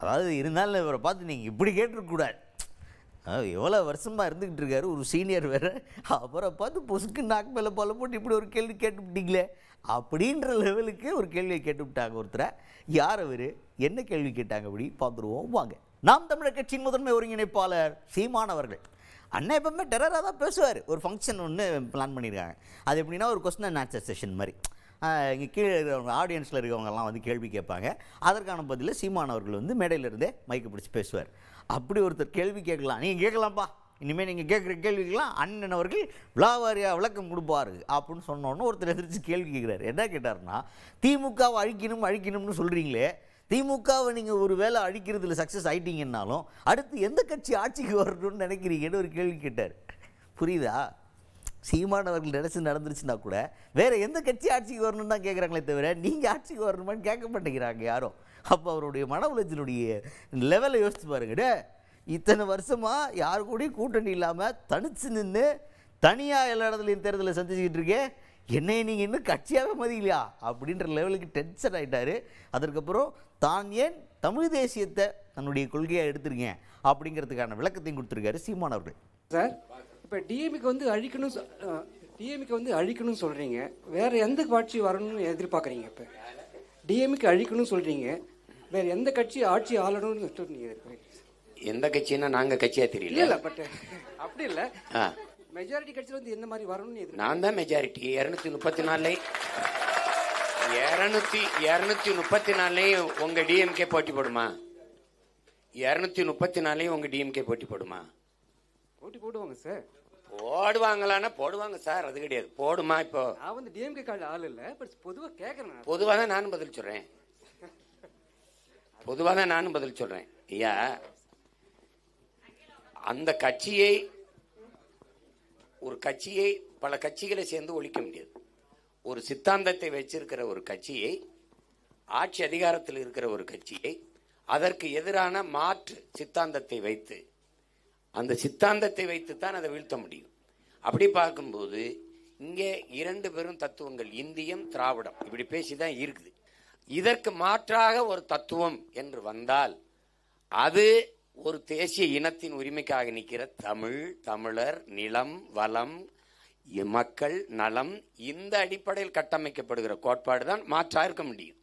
அதாவது இருந்தாலும் இவரை பார்த்து நீங்கள் இப்படி கேட்டுருக்கூடாது. எவ்வளோ வருஷமாக இருந்துக்கிட்டு இருக்காரு ஒரு சீனியர் வேறு, அப்புறம் பார்த்து பொசுக்கு நாக்கு மேலே பல போட்டு இப்படி ஒரு கேள்வி கேட்டுவிட்டீங்களே அப்படின்ற லெவலுக்கு ஒரு கேள்வியை கேட்டுவிட்டாங்க ஒருத்தரை. யார் அவர், என்ன கேள்வி கேட்டாங்க அப்படி பார்த்துருவோம் வாங்க. நாம் தமிழர் கட்சியின் முதன்மை ஒருங்கிணைப்பாளர் சீமான் அவர்கள் அண்ணன் எப்பவுமே டெரராக தான் பேசுவார். ஒரு ஃபங்க்ஷன் ஒன்று பிளான் பண்ணியிருக்காங்க. அது எப்படின்னா ஒரு கொஸ்டின் அண்ட் ஆன்சர் செஷன் மாதிரி. இங்கே கீழே இருக்கிறவங்க ஆடியன்ஸில் இருக்கிறவங்கெல்லாம் வந்து கேள்வி கேட்பாங்க. அதற்கான பதில் சீமான் அவர்கள் வந்து மேடையிலிருந்தே மைக்கை பிடிச்சி பேசுவார். அப்படி ஒருத்தர் கேள்வி கேட்கலாம், நீங்கள் கேட்கலாம்ப்பா, இனிமேல் நீங்கள் கேட்குற கேள்விக்கெல்லாம் அண்ணன் அவர்கள் விளாவாரியாக விளக்கம் கொடுப்பாரு அப்படின்னு சொன்னோன்னு ஒருத்தர் எதிர்த்து கேள்வி கேட்குறாரு. என்ன கேட்டார்னா, திமுகவை அழிக்கணும்னு சொல்கிறீங்களே, திமுகவை நீங்கள் ஒரு வேளை அழிக்கிறதுல சக்ஸஸ் ஆகிட்டீங்கன்னாலும் அடுத்து எந்த கட்சி ஆட்சிக்கு வரணும்னு நினைக்கிறீங்கன்னு ஒரு கேள்வி கேட்டார். புரியுதா? சீமான் அவர்கள் நடந்துருச்சுன்னா கூட வேறு எந்த கட்சி ஆட்சிக்கு வரணும்னு தான் கேட்குறாங்களே தவிர நீங்கள் ஆட்சிக்கு வரணுமான்னு கேட்க மாட்டேங்கிறாங்க யாரும். அப்போ அவருடைய மன உளைச்சலுடைய லெவலை யோசிச்சு பாருங்கடே. இத்தனை வருஷமாக யாரு கூடயும் கூட்டணி இல்லாமல் தனிச்சு நின்று தனியாக எல்லா இடத்துலையும் தேர்தலை சந்திச்சுக்கிட்டு இருக்கேன், என்னையை நீங்கள் இன்னும் கட்சியாகவே மதிக்கலையா அப்படின்ற லெவலுக்கு டென்ஷன் ஆகிட்டார். அதற்கப்புறம் தான் ஏன் தமிழ் தேசியத்தை தன்னுடைய கொள்கையாக எடுத்துருக்கேன் அப்படிங்கிறதுக்கான விளக்கத்தையும் கொடுத்துருக்காரு சீமான் அவர்கள். சார், இப்போ டிஎம்கே வந்து அழிக்கணும்னு சொல்கிறீங்க, வேறு எந்த கட்சி வரணும்னு எதிர்பார்க்குறீங்க? இப்போ டிஎம்கே அழிக்கணும்னு சொல்கிறீங்க, வேறு எந்த கட்சி ஆட்சி ஆளணும்னு நீங்கள் எதிர்பார்க்குறீங்க? எந்த கட்சின்னா நாங்கள் கட்சியாக தெரியல. இல்லை, பட் அப்படி இல்லை, மெஜாரிட்டி கட்சியில் வந்து எந்த மாதிரி வரணும்னு நான் தான் மெஜாரிட்டி. 234 உங்கள் டிஎம்கே போட்டி போடுமா? 234 உங்கள் டிஎம்கே போட்டி போடுமா? போட்டி போடுவாங்க சார். போடுவாங்களான்னா போடுவாங்க சார், அது கிடையாது. போடுமா? இப்போ நான் வந்து டிஎம்கே கார்டு ஆள் இல்லை, பட் பொதுவாக கேட்குறேன். பொதுவாக தான் நானும் பதில் சொல்கிறேன். ஐயா, அந்த கட்சியை, ஒரு கட்சியை பல கட்சிகளை சேர்ந்து ஒழிக்க முடியாது. ஒரு சித்தாந்தத்தை வச்சிருக்கிற ஒரு கட்சியை, ஆட்சி அதிகாரத்தில் இருக்கிற ஒரு கட்சியை, அதற்கு எதிரான மாற்று சித்தாந்தத்தை வைத்து, அந்த சித்தாந்தத்தை வைத்துத்தான் அதை வீழ்த்த முடியும். அப்படி பார்க்கும்போது இங்கே 2 பெரும் தத்துவங்கள், இந்தியம் திராவிடம், இப்படி பேசிதான் இருக்குது. இதற்கு மாற்றாக ஒரு தத்துவம் என்று வந்தால் அது ஒரு தேசிய இனத்தின் உரிமைக்காக நிற்கிற தமிழர், நிலம், வளம், மக்கள் நலம், இந்த அடிப்படையில் கட்டமைக்கப்படுகிற கோட்பாடு தான் மாற்றா இருக்க முடியும்.